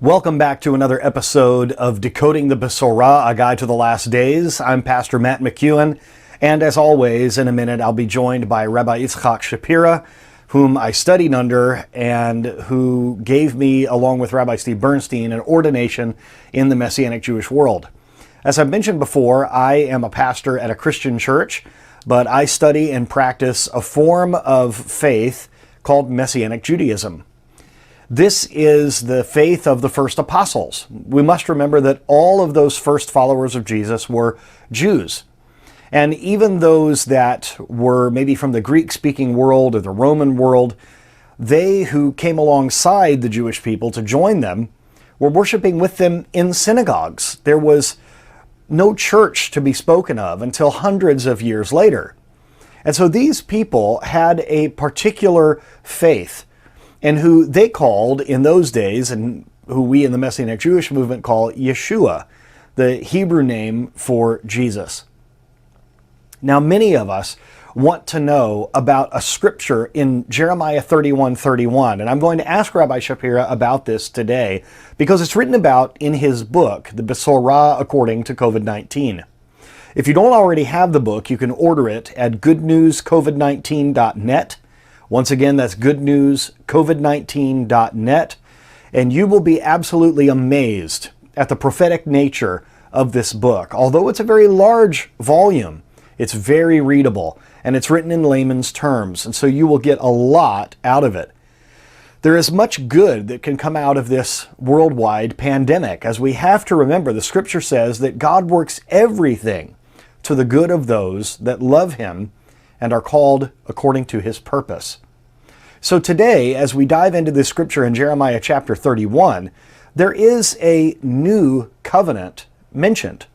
Welcome back to another episode of Decoding the Besorah, a guide to the last days. I'm Pastor Matt McEwen, and as always, in a minute, I'll be joined by Rabbi Yitzchak Shapira, whom I studied under and who gave me, along with Rabbi Steve Bernstein, an ordination in the Messianic Jewish world. As I've mentioned before, I am a pastor at a Christian church, but I study and practice a form of faith called Messianic Judaism. This is the faith of the first apostles. We must remember that all of those first followers of Jesus were Jews. And even those that were maybe from the Greek-speaking world or the Roman world, they who came alongside the Jewish people to join them were worshiping with them in synagogues. There was no church to be spoken of until hundreds of years later. And so these people had a particular faith, and who they called in those days, and who we in the Messianic Jewish movement call Yeshua, the Hebrew name for Jesus. Now, many of us want to know about a scripture in Jeremiah 31:31, and I'm going to ask Rabbi Shapira about this today because it's written about in his book, The Besorah According to COVID-19. If you don't already have the book, you can order it at goodnewscovid19.net. Once again, that's goodnewscovid19.net, and you will be absolutely amazed at the prophetic nature of this book. Although it's a very large volume, it's very readable, and it's written in layman's terms, and so you will get a lot out of it. There is much good that can come out of this worldwide pandemic, as we have to remember the scripture says that God works everything to the good of those that love Him and are called according to His purpose. So today, as we dive into this scripture in Jeremiah chapter 31, there is a new covenant mentioned.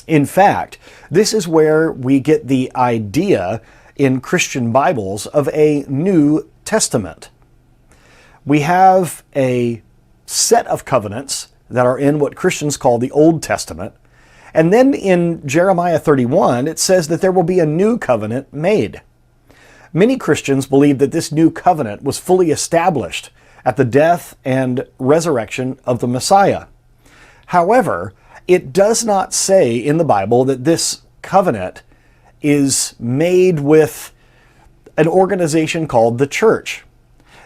In fact, this is where we get the idea in Christian Bibles of a New Testament. We have a set of covenants that are in what Christians call the Old Testament. And then in Jeremiah 31, it says that there will be a new covenant made. Many Christians believe that this new covenant was fully established at the death and resurrection of the Messiah. However, it does not say in the Bible that this covenant is made with an organization called the church.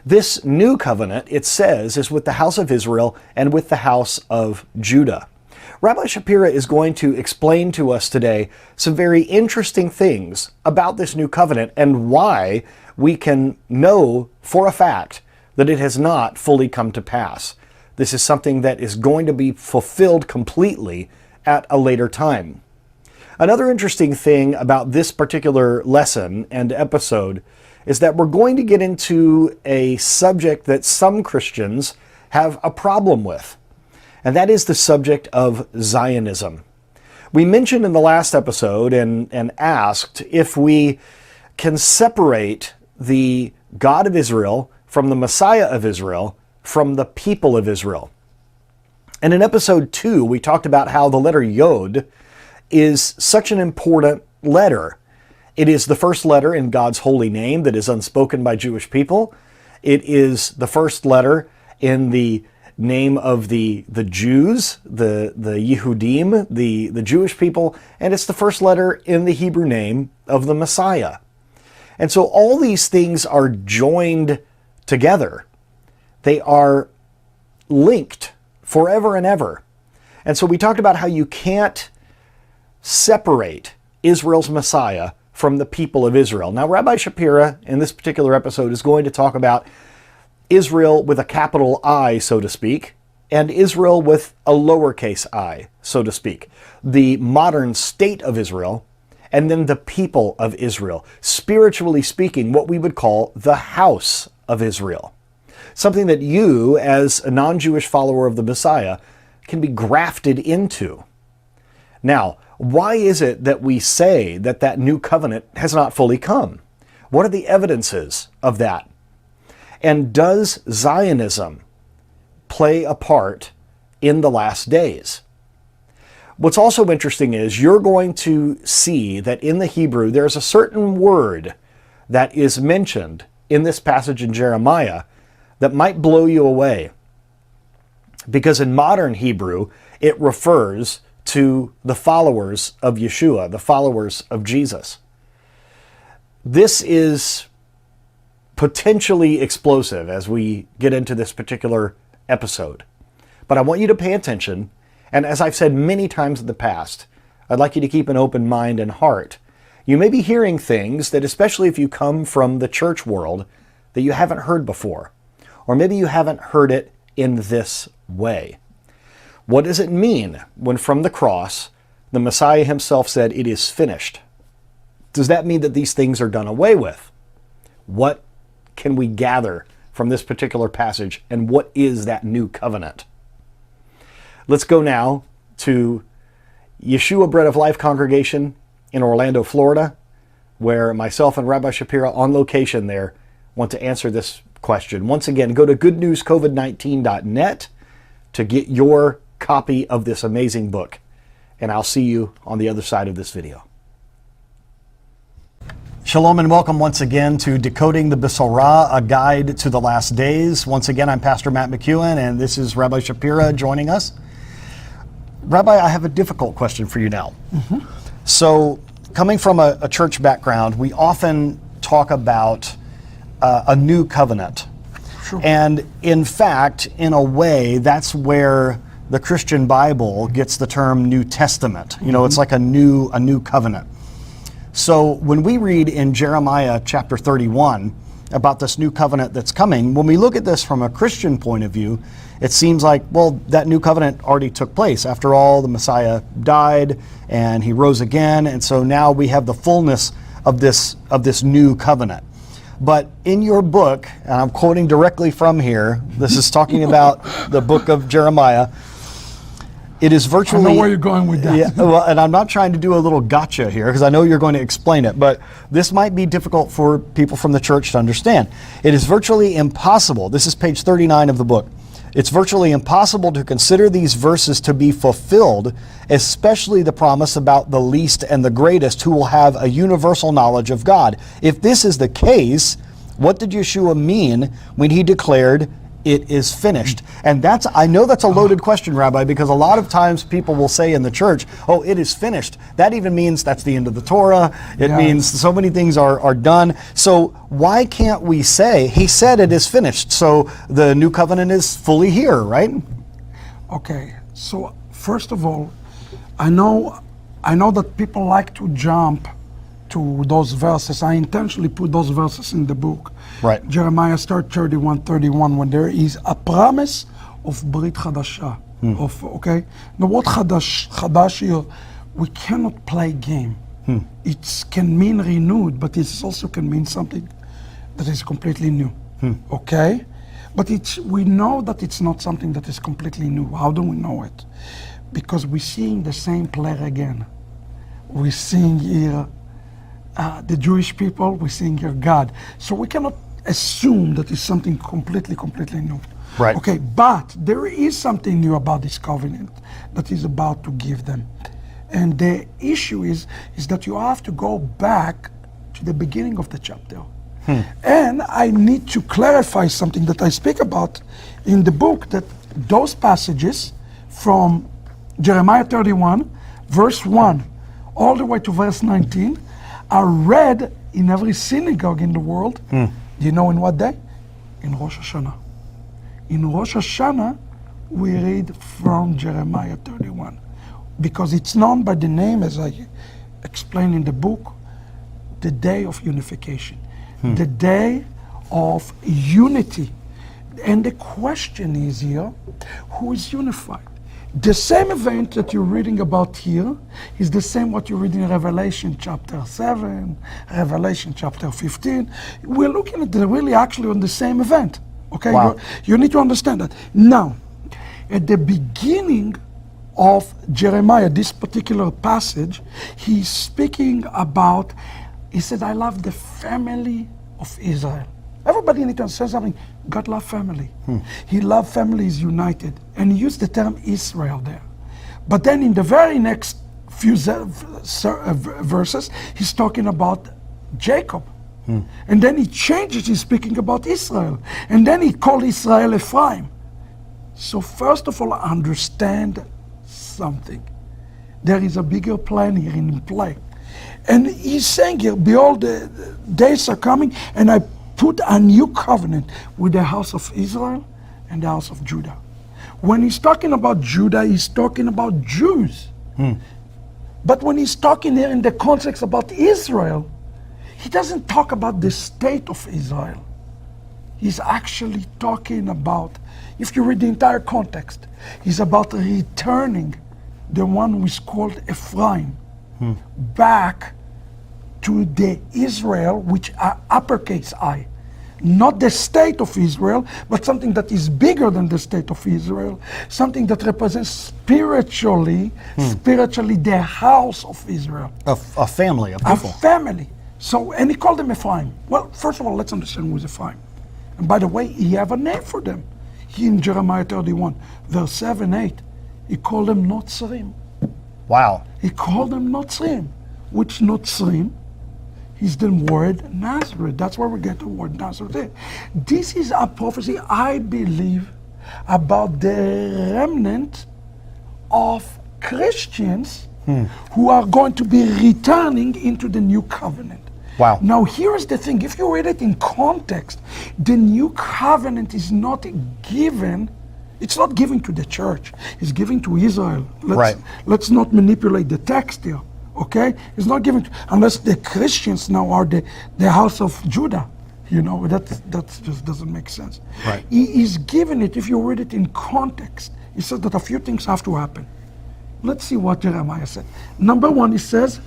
This new covenant, it says, is with the house of Israel and with the house of Judah. Rabbi Shapira is going to explain to us today some very interesting things about this new covenant and why we can know for a fact that it has not fully come to pass. This is something that is going to be fulfilled completely at a later time. Another interesting thing about this particular lesson and episode is that we're going to get into a subject that some Christians have a problem with. And that is the subject of Zionism. We mentioned in the last episode and asked if we can separate the God of Israel from the Messiah of Israel from the people of Israel. And in episode 2, we talked about how the letter Yod is such an important letter. It is the first letter in God's holy name that is unspoken by Jewish people. It is the first letter in the name of the Jews, the Yehudim, the Jewish people, and it's the first letter in the Hebrew name of the Messiah. And so all these things are joined together. They are linked forever and ever. And so we talked about how you can't separate Israel's Messiah from the people of Israel. Now, Rabbi Shapira, in this particular episode, is going to talk about Israel with a capital I, so to speak, and Israel with a lowercase I, so to speak. The modern state of Israel, and then the people of Israel. Spiritually speaking, what we would call the house of Israel. Something that you, as a non-Jewish follower of the Messiah, can be grafted into. Now, why is it that we say that that new covenant has not fully come? What are the evidences of that? And does Zionism play a part in the last days? What's also interesting is you're going to see that in the Hebrew there's a certain word that is mentioned in this passage in Jeremiah that might blow you away. because in modern Hebrew, it refers to the followers of Yeshua, the followers of Jesus. This is potentially explosive as we get into this particular episode. But I want you to pay attention, and as I've said many times in the past, I'd like you to keep an open mind and heart. You may be hearing things that, especially if you come from the church world, that you haven't heard before. Or maybe you haven't heard it in this way. What does it mean when from the cross, the Messiah himself said, "It is finished"? Does that mean that these things are done away with? What can we gather from this particular passage, and what is that new covenant? Let's go now to Yeshua Bread of Life congregation in Orlando, Florida, where myself and Rabbi Shapira on location there want to answer this question. Once again, go to goodnewscovid19.net to get your copy of this amazing book. And I'll see you on the other side of this video. Shalom and welcome once again to Decoding the Besorah, a guide to the last days. Once again, I'm Pastor Matt McEwen, and this is Rabbi Shapira joining us. Rabbi, I have a difficult question for you now. So, coming from a church background, we often talk about a new covenant. Sure. And in fact, in a way, that's where the Christian Bible gets the term New Testament. You know, it's like a new covenant. So when we read in Jeremiah chapter 31 about this new covenant that's coming, when we look at this from a Christian point of view, it seems like, well, that new covenant already took place. After all, the Messiah died and he rose again, and so now we have the fullness of this new covenant. But in your book, and I'm quoting directly from here, this is talking about the book of Jeremiah, it is virtually... I know where you're going with that. Yeah, well, and I'm not trying to do a little gotcha here, because I know you're going to explain it, but this might be difficult for people from the church to understand. It is virtually impossible, this is page 39 of the book, it's virtually impossible to consider these verses to be fulfilled, especially the promise about the least and the greatest who will have a universal knowledge of God. If this is the case, what did Yeshua mean when he declared, "It is finished"? And I know that's a loaded question, Rabbi, because a lot of times people will say in the church, "Oh, it is finished." That even means that's the end of the Torah. It means so many things are done. So why can't we say, he said it is finished, so the new covenant is fully here, right? Okay, so first of all, I know that people like to jump to those verses. I intentionally put those verses in the book. Right. Jeremiah start 31, when there is a promise of Brit Chadasha. Okay? The word Chadash here, we cannot play game. It can mean renewed, but it also can mean something that is completely new. Okay? But we know that it's not something that is completely new. How do we know it? Because we're seeing the same player again. We're seeing here the Jewish people, we're seeing here God. So we cannot assume that it's something completely new. Right. Okay, but there is something new about this covenant that is about to give them. And the issue is that you have to go back to the beginning of the chapter. And I need to clarify something that I speak about in the book, that those passages from Jeremiah 31, verse 1, all the way to verse 19, are read in every synagogue in the world. Do you know in what day? In Rosh Hashanah. In Rosh Hashanah, we read from Jeremiah 31, because it's known by the name, as I explain in the book, the day of unification, the day of unity. And the question is here, who is unified? The same event that you're reading about here is the same what you read in Revelation chapter 7, Revelation chapter 15. We're looking at really actually on the same event. Okay, wow. You need to understand that. Now, at the beginning of Jeremiah, this particular passage, he's speaking about, he said, I love the family of Israel. Everybody needs to understand something. God loves family. He loves families united. And he used the term Israel there. But then in the very next few verses, he's talking about Jacob. And then he changes, he's speaking about Israel. And then he called Israel Ephraim. So first of all, understand something. There is a bigger plan here in play. And he's saying here, behold, the days are coming, and I put a new covenant with the house of Israel and the house of Judah. When he's talking about Judah, he's talking about Jews. But when he's talking here in the context about Israel, he doesn't talk about the state of Israel. He's actually talking about, if you read the entire context, he's about returning the one who is called Ephraim back to the Israel, which are uppercase I. Not the state of Israel, but something that is bigger than the state of Israel, something that represents spiritually the house of Israel. A family, a people. A family. So, and he called them Ephraim. Well, first of all, let's understand who is Ephraim. And by the way, he have a name for them. He in Jeremiah 31, verse 7, 8, he called them Notzrim. Wow. He called them Notzrim, which Notzrim is the word Nazareth. That's where we get the word Nazareth. This is a prophecy, I believe, about the remnant of Christians who are going to be returning into the new covenant. Wow. Now here's the thing, if you read it in context, the new covenant is not given, it's not given to the church, it's given to Israel. Let's not manipulate the text here. Okay, it's not given to, unless the Christians now are the house of Judah. You know, that just doesn't make sense. Right. He is given it, if you read it in context, he says that a few things have to happen. Let's see what Jeremiah said. Number one, he says,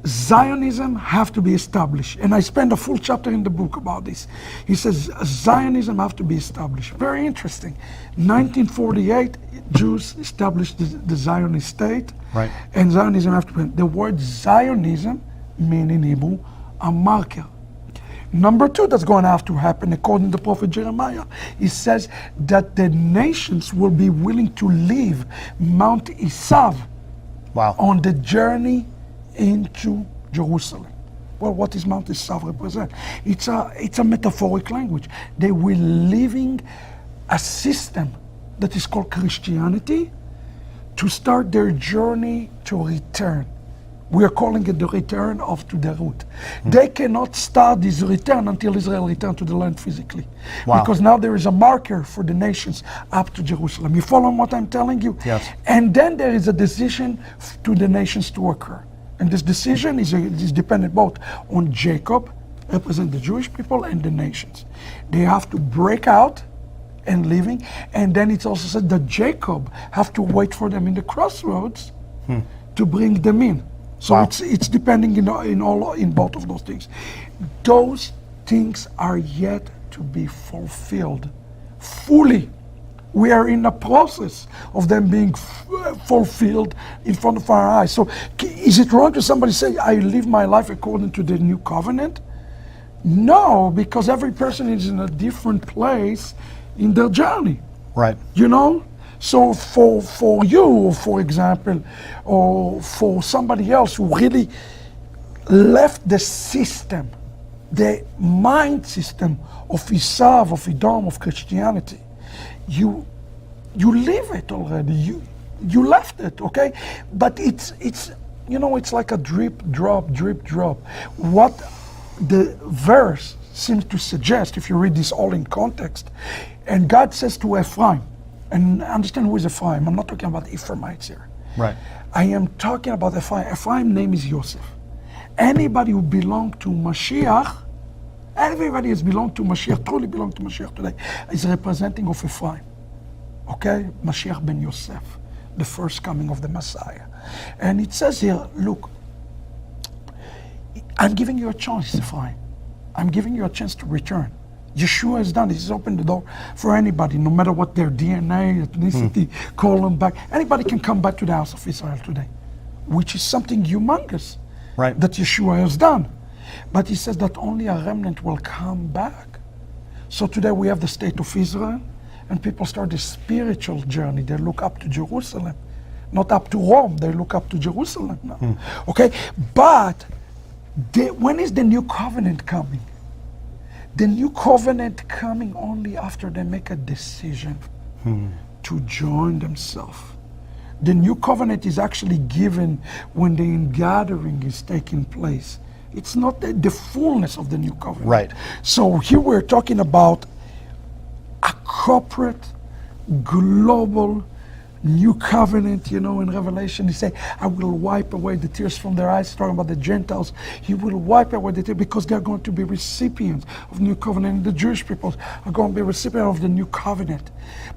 Zionism have to be established. And I spent a full chapter in the book about this. He says, Zionism have to be established. Very interesting. 1948, Jews established the Zionist state. Right. And Zionism have to be. The word Zionism means in Hebrew a marker. Number two that's going to have to happen, according to the prophet Jeremiah, he says that the nations will be willing to leave Mount Isav on the journey into Jerusalem. Well, what does Mount Isav represent? It's a metaphoric language. They were leaving a system that is called Christianity to start their journey to return. We are calling it the return to the root. They cannot start this return until Israel returns to the land physically. Wow. Because now there is a marker for the nations up to Jerusalem. You follow what I'm telling you? Yes. And then there is a decision to the nations to occur. And this decision is dependent both on Jacob, represent the Jewish people, and the nations. They have to break out and living, and then it's also said that Jacob have to wait for them in the crossroads to bring them in. So it's depending in both of those things. Those things are yet to be fulfilled fully. We are in the process of them being fulfilled in front of our eyes. So is it wrong to somebody say, I live my life according to the new covenant? No, because every person is in a different place in their journey. Right. You know? So for you, for example, or for somebody else who really left the system, the mind system of Isav, of Edom, of Christianity, you live it already. You left it, okay? But it's it's like a drip drop. What the verse seems to suggest, if you read this all in context, and God says to Ephraim, and understand who is Ephraim. I'm not talking about Ephraimites here. Right. I am talking about Ephraim. Ephraim's name is Yosef. Anybody who belongs to Mashiach, everybody has belonged to Mashiach, truly belong to Mashiach today, is representing of Ephraim. Okay? Mashiach ben Yosef, the first coming of the Messiah. And it says here, look, I'm giving you a choice, Ephraim. I'm giving you a chance to return. Yeshua has done it. He's opened the door for anybody, no matter what their DNA, ethnicity, call them back. Anybody can come back to the house of Israel today, which is something humongous that Yeshua has done. But he says that only a remnant will come back. So today we have the state of Israel, and people start a spiritual journey. They look up to Jerusalem, not up to Rome. They look up to Jerusalem now. Okay? But when is the new covenant coming? The new covenant coming only after they make a decision to join themselves. The new covenant is actually given when the ingathering is taking place. It's not the fullness of the new covenant. Right. So here we're talking about a corporate, global, new covenant. You know, in Revelation, he say, I will wipe away the tears from their eyes, talking about the Gentiles. He will wipe away the tears because they're going to be recipients of new covenant. And the Jewish people are going to be recipients of the new covenant.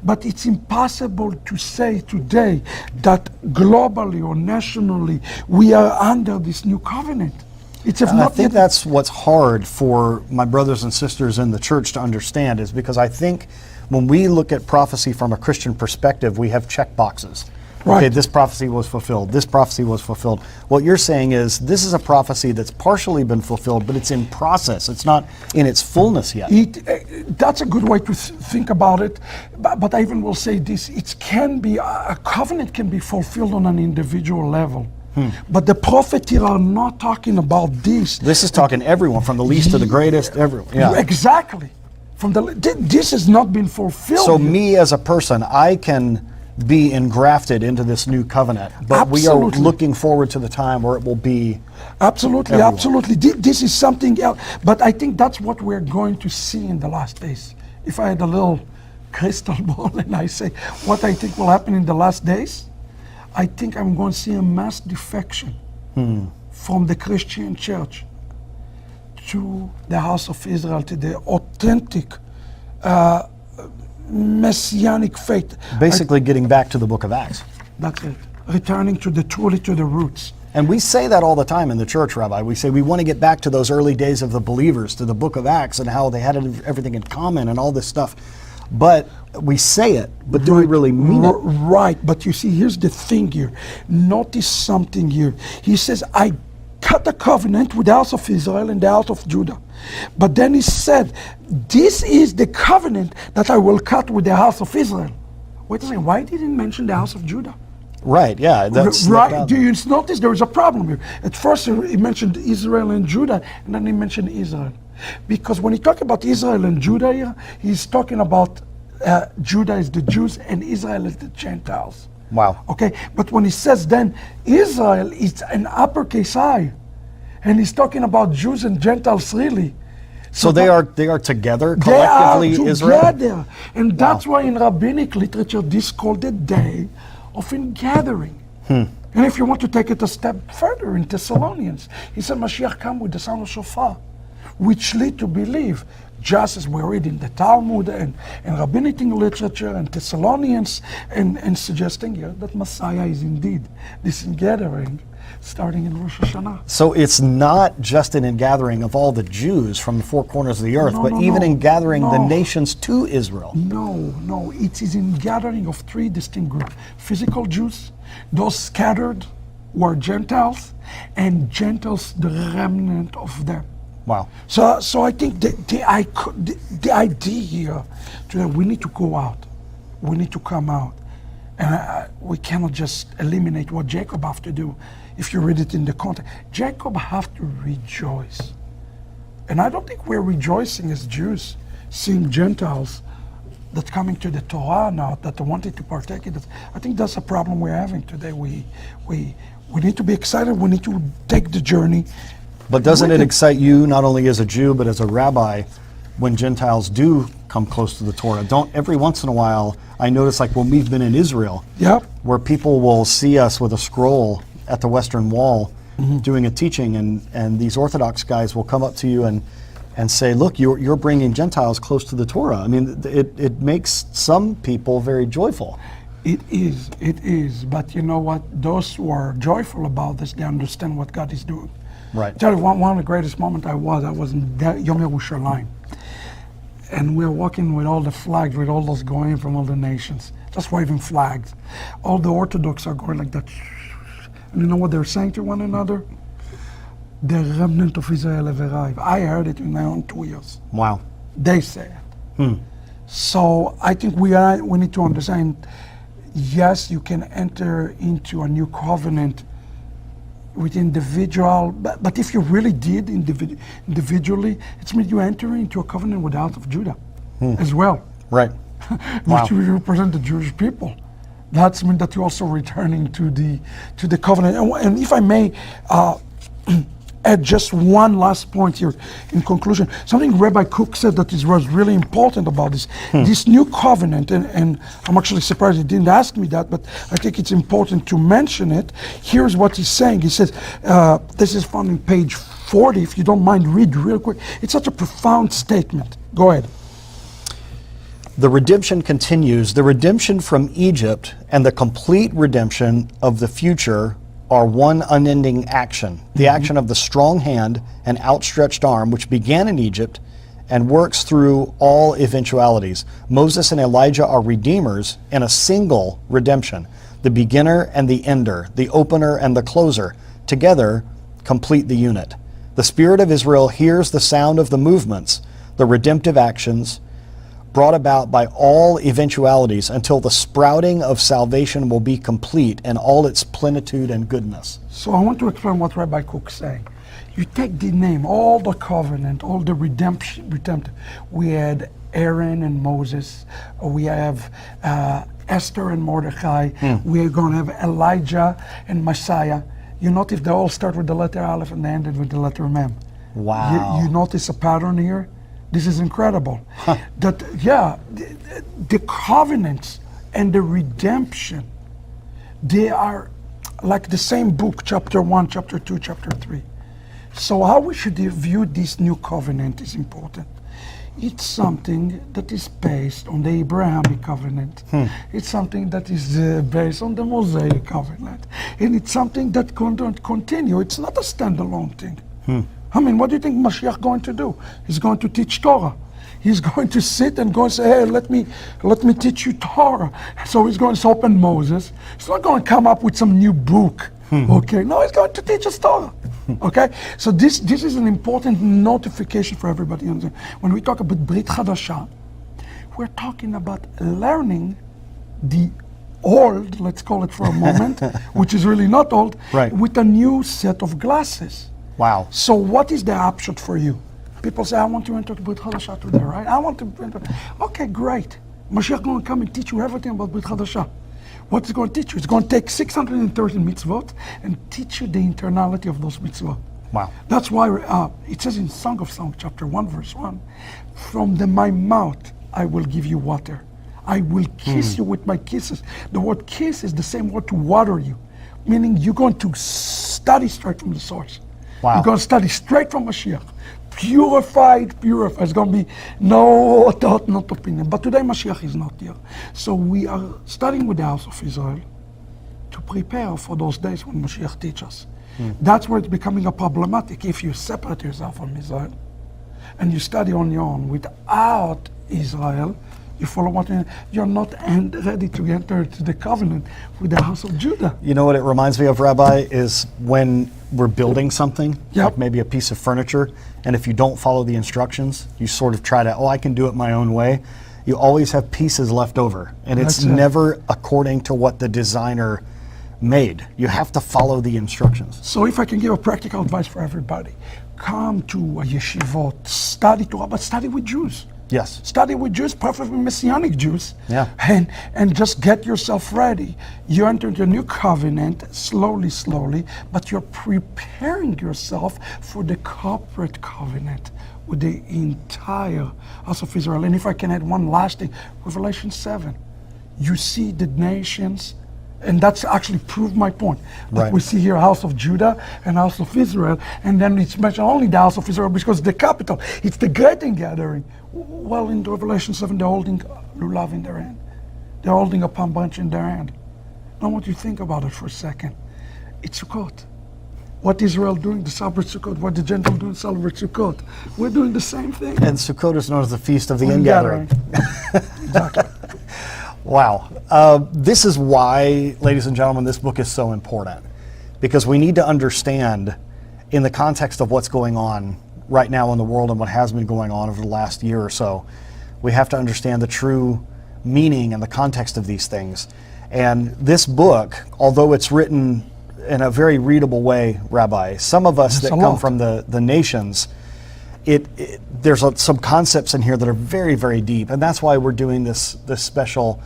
But it's impossible to say today that globally or nationally we are under this new covenant. It's I think that's what's hard for my brothers and sisters in the church to understand, is because I think when we look at prophecy from a Christian perspective, we have check boxes. Right. Okay, this prophecy was fulfilled. This prophecy was fulfilled. What you're saying is this is a prophecy that's partially been fulfilled, but it's in process. It's not in its fullness yet. That's a good way to think about it. But I even will say this: it can be a covenant can be fulfilled on an individual level. But the prophets here are not talking about this. This is talking everyone, from the least to the greatest, everyone. Yeah. Exactly. This has not been fulfilled. So me as a person, I can be engrafted into this new covenant, but we are looking forward to the time where it will be absolutely everyone. Absolutely. This is something else. But I think that's what we're going to see in the last days. If I had a little crystal ball and I say what I think will happen in the last days, I think I'm going to see a mass defection from the Christian church to the house of Israel, to the authentic messianic faith. Basically getting back to the book of Acts. That's it. Returning to the roots. And we say that all the time in the church, Rabbi. We say we want to get back to those early days of the believers, to the book of Acts and how they had everything in common and all this stuff. But we say it, but do we really mean it? Right, but you see, here's the thing here. Notice something here. He says, I cut a covenant with the house of Israel and the house of Judah. But then he said, this is the covenant that I will cut with the house of Israel. Wait a second, why didn't he mention the house of Judah? Right, yeah. That's right. Do you notice there is a problem here? At first he mentioned Israel and Judah, and then he mentioned Israel. Because when he talks about Israel and Judah here, he's talking about Judah is the Jews and Israel is the Gentiles. Wow. Okay, but when he says then Israel is an uppercase I, and he's talking about Jews and Gentiles really. So they are together collectively, they are Israel? Together. And that's why in rabbinic literature this is called the day of ingathering. And if you want to take it a step further in Thessalonians, he said Mashiach come with the sound of shofar, which lead to believe, just as we read in the Talmud and rabbinic literature and Thessalonians, and suggesting here that Messiah is indeed this ingathering starting in Rosh Hashanah. So it's not just an ingathering of all the Jews from the four corners of the earth, but even ingathering the nations to Israel. No, it is ingathering of three distinct groups: physical Jews, those scattered who are Gentiles, and Gentiles, the remnant of them. Wow. So I think the idea here today, we need to go out, we need to come out, and we cannot just eliminate what Jacob have to do. If you read it in the context, Jacob have to rejoice, and I don't think we're rejoicing as Jews seeing Gentiles that coming to the Torah now, that wanted to partake in it. I think that's a problem we're having today. We need to be excited. We need to take the journey. But doesn't it excite you, not only as a Jew, but as a rabbi, when Gentiles do come close to the Torah? Don't every once in a while, I notice, like when we've been in Israel, where people will see us with a scroll at the Western Wall doing a teaching, and these Orthodox guys will come up to you and say, look, you're bringing Gentiles close to the Torah. I mean, it makes some people very joyful. It is. But you know what? Those who are joyful about this, they understand what God is doing. Right. Tell you one of the greatest moments I was in Yom Yerushalayim, and we're walking with all the flags, with all those going from all the nations, just waving flags. All the Orthodox are going like that, and you know what they're saying to one another? The remnant of Israel have arrived. I heard it in my own 2 years. Wow. They say it. So I think we need to understand. Yes, you can enter into a new covenant with individual, but if you really did individually, it's mean you enter into a covenant with the house of Judah as well. Right. Wow. which represent the Jewish people. That's mean that you're also returning to the covenant. And if I may add just one last point here in conclusion, something Rabbi Cook said that was really important about this new covenant, and I'm actually surprised he didn't ask me that, but I think it's important to mention it. Here's what he's saying. He says, this is found in page 40, if you don't mind, read real quick. It's such a profound statement. Go ahead. The redemption continues. The redemption from Egypt and the complete redemption of the future are one unending action. The action of the strong hand and outstretched arm, which began in Egypt and works through all eventualities. Moses and Elijah are redeemers in a single redemption. The beginner and the ender, the opener and the closer, together complete the unit. The Spirit of Israel hears the sound of the movements, the redemptive actions, brought about by all eventualities until the sprouting of salvation will be complete in all its plenitude and goodness. So I want to explain what Rabbi Cook is saying. You take the name, all the covenant, all the redemption. We had Aaron and Moses. We have Esther and Mordecai. We are going to have Elijah and Messiah. You notice they all start with the letter Aleph and they ended with the letter Mem. Wow. You notice a pattern here? This is incredible. That, the covenants and the redemption, they are like the same book, chapter 1, chapter 2, chapter 3. So how we should view this new covenant is important. It's something that is based on the Abrahamic covenant. It's something that is based on the Mosaic covenant. And it's something that can continue. It's not a standalone thing. I mean, what do you think Mashiach going to do? He's going to teach Torah. He's going to sit and go and say, hey, let me teach you Torah. So he's going to open Moses. He's not going to come up with some new book. Okay, no, he's going to teach us Torah. Okay, so this is an important notification for everybody. When we talk about Brit Chadasha, we're talking about learning the old, let's call it for a moment, which is really not old, right, with a new set of glasses. Wow. So what is the option for you? People say, I want to enter Brit Chadasha today, right? I want to enter. Okay, great. Mashiach going to come and teach you everything about Brit Chadasha. What's he going to teach you? It's going to take 613 mitzvot and teach you the internality of those mitzvot. Wow. That's why it says in Song of Songs, chapter 1, verse 1, from my mouth I will give you water. I will kiss you with my kisses. The word kiss is the same word to water you, meaning you're going to study straight from the source. Wow. You're going to study straight from Mashiach. Purified. It's going to be no thought, not opinion. But today Mashiach is not here. So we are studying with the house of Israel to prepare for those days when Mashiach teaches us. That's where it's becoming a problematic. If you separate yourself from Israel and you study on your own without Israel, you follow what you're not ready to enter to the covenant with the house of Judah. You know what it reminds me of, Rabbi, is when we're building something, Yep. like maybe a piece of furniture, and if you don't follow the instructions, you sort of try to, I can do it my own way. You always have pieces left over, and it's That's it. never according to what the designer made. You have to follow the instructions. So if I can give a practical advice for everybody, come to a yeshivot, study Torah, but study with Jews. Yes. Study with Jews, preferably Messianic Jews. Yeah. And just get yourself ready. You enter into a new covenant, slowly, but you're preparing yourself for the corporate covenant with the entire house of Israel. And if I can add one last thing, Revelation 7, you see the nations, and that's actually proved my point. That Right. we see here house of Judah and house of Israel, and then it's mentioned only the house of Israel because it's the capital. It's the great gathering. Well, in Revelation 7, they're holding lulav in their hand. They're holding a palm branch in their hand. Now, I want you to think about it for a second. It's Sukkot. What Israel doing to celebrate Sukkot? What the Gentiles doing to celebrate Sukkot? We're doing the same thing. And Sukkot is known as the Feast of the Ingathering. Ingathering. Exactly. Wow. This is why, ladies and gentlemen, this book is so important. Because we need to understand, in the context of what's going on right now in the world and what has been going on over the last year or so, we have to understand the true meaning and the context of these things. And this book, although it's written in a very readable way, Rabbi, some of us That's that a come lot. from the nations, there's some concepts in here that are very, very deep, and that's why we're doing this special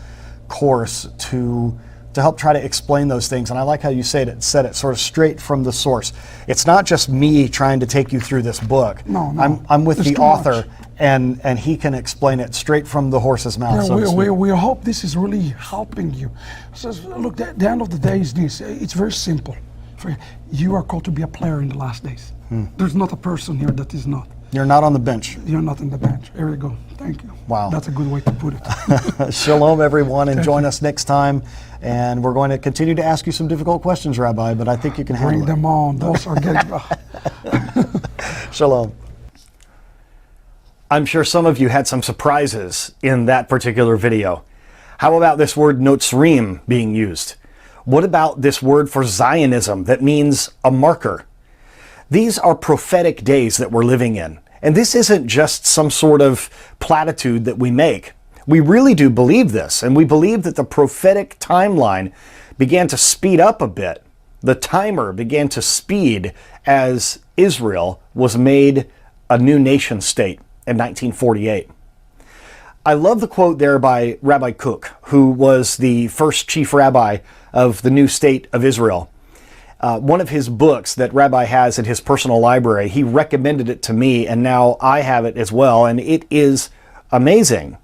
course to help try to explain those things. And I like how you said it sort of straight from the source. It's not just me trying to take you through this book. No. I'm with There's the too author, much. and he can explain it straight from the horse's mouth. Yeah, so to speak. we hope this is really helping you. So, look, the end of the day is this. It's very simple. You are called to be a player in the last days. There's not a person here that is not. You're not on the bench. You're not on the bench. There you go. Thank you. Wow. That's a good way to put it. Shalom, everyone, and join us next time. And we're going to continue to ask you some difficult questions, Rabbi, but I think you can handle Bring them on. Those are getting... Shalom. I'm sure some of you had some surprises in that particular video. How about this word notzrim being used? What about this word for Zionism that means a marker? These are prophetic days that we're living in. And this isn't just some sort of platitude that we make. We really do believe this, and we believe that the prophetic timeline began to speed up a bit. The timer began to speed as Israel was made a new nation state in 1948. I love the quote there by Rabbi Kook, who was the first chief rabbi of the new state of Israel. One of his books that Rabbi has in his personal library, he recommended it to me, and now I have it as well, and it is amazing.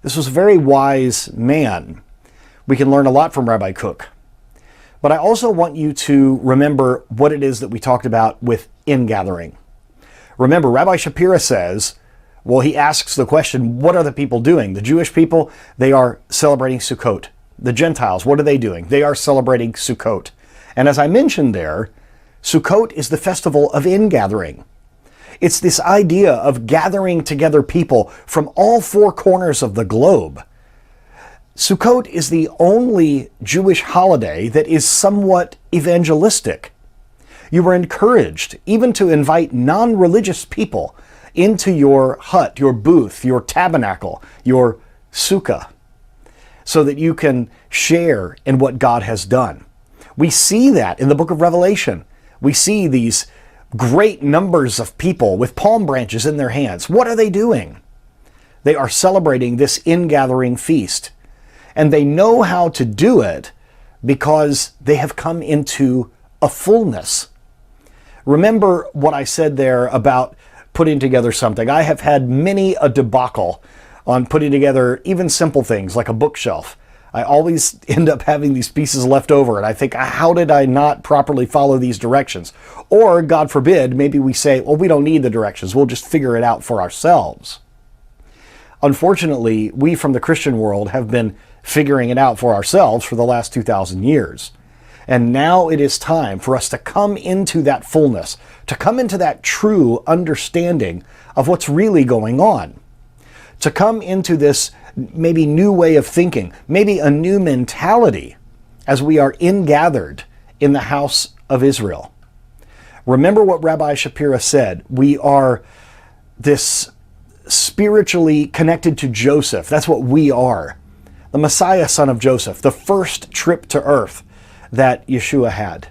This was a very wise man. We can learn a lot from Rabbi Kook. But I also want you to remember what it is that we talked about with ingathering. Remember, Rabbi Shapira says, well, he asks the question, what are the people doing? The Jewish people, they are celebrating Sukkot. The Gentiles, what are they doing? They are celebrating Sukkot. And as I mentioned there, Sukkot is the festival of ingathering. It's this idea of gathering together people from all four corners of the globe. Sukkot is the only Jewish holiday that is somewhat evangelistic. You were encouraged even to invite non-religious people into your hut, your booth, your tabernacle, your sukkah, so that you can share in what God has done. We see that in the book of Revelation. We see these great numbers of people with palm branches in their hands. What are they doing? They are celebrating this ingathering feast. And they know how to do it because they have come into a fullness. Remember what I said there about putting together something. I have had many a debacle on putting together even simple things like a bookshelf. I always end up having these pieces left over, and I think, how did I not properly follow these directions? Or, God forbid, maybe we say, well, we don't need the directions. We'll just figure it out for ourselves. Unfortunately, we from the Christian world have been figuring it out for ourselves for the last 2,000 years. And now it is time for us to come into that fullness, to come into that true understanding of what's really going on, to come into this maybe new way of thinking, maybe a new mentality as we are ingathered in the house of Israel. Remember what Rabbi Shapira said. We are this spiritually connected to Joseph. That's what we are. The Messiah, son of Joseph, the first trip to earth that Yeshua had.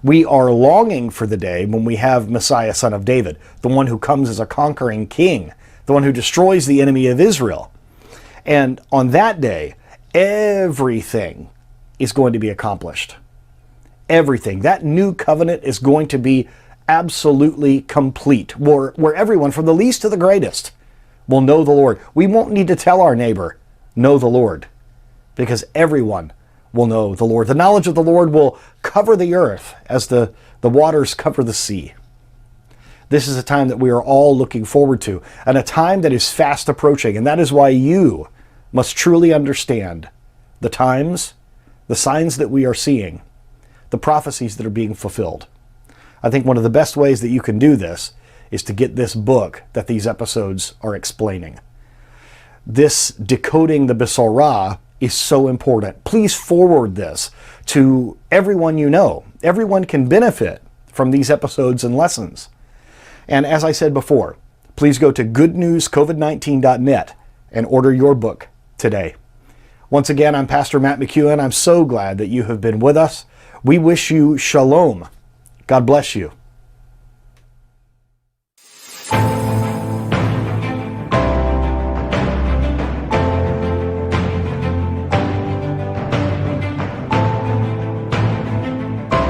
We are longing for the day when we have Messiah, son of David, the one who comes as a conquering king, the one who destroys the enemy of Israel. And on that day, everything is going to be accomplished. Everything. That new covenant is going to be absolutely complete, where everyone, from the least to the greatest, will know the Lord. We won't need to tell our neighbor, know the Lord, because everyone will know the Lord. The knowledge of the Lord will cover the earth as the waters cover the sea. This is a time that we are all looking forward to, and a time that is fast approaching, and that is why you must truly understand the times, the signs that we are seeing, the prophecies that are being fulfilled. I think one of the best ways that you can do this is to get this book that these episodes are explaining. This decoding the Besorah is so important. Please forward this to everyone you know. Everyone can benefit from these episodes and lessons. And as I said before, please go to goodnewscovid19.net and order your book today. Once again, I'm Pastor Matt McEwen. I'm so glad that you have been with us. We wish you shalom. God bless you.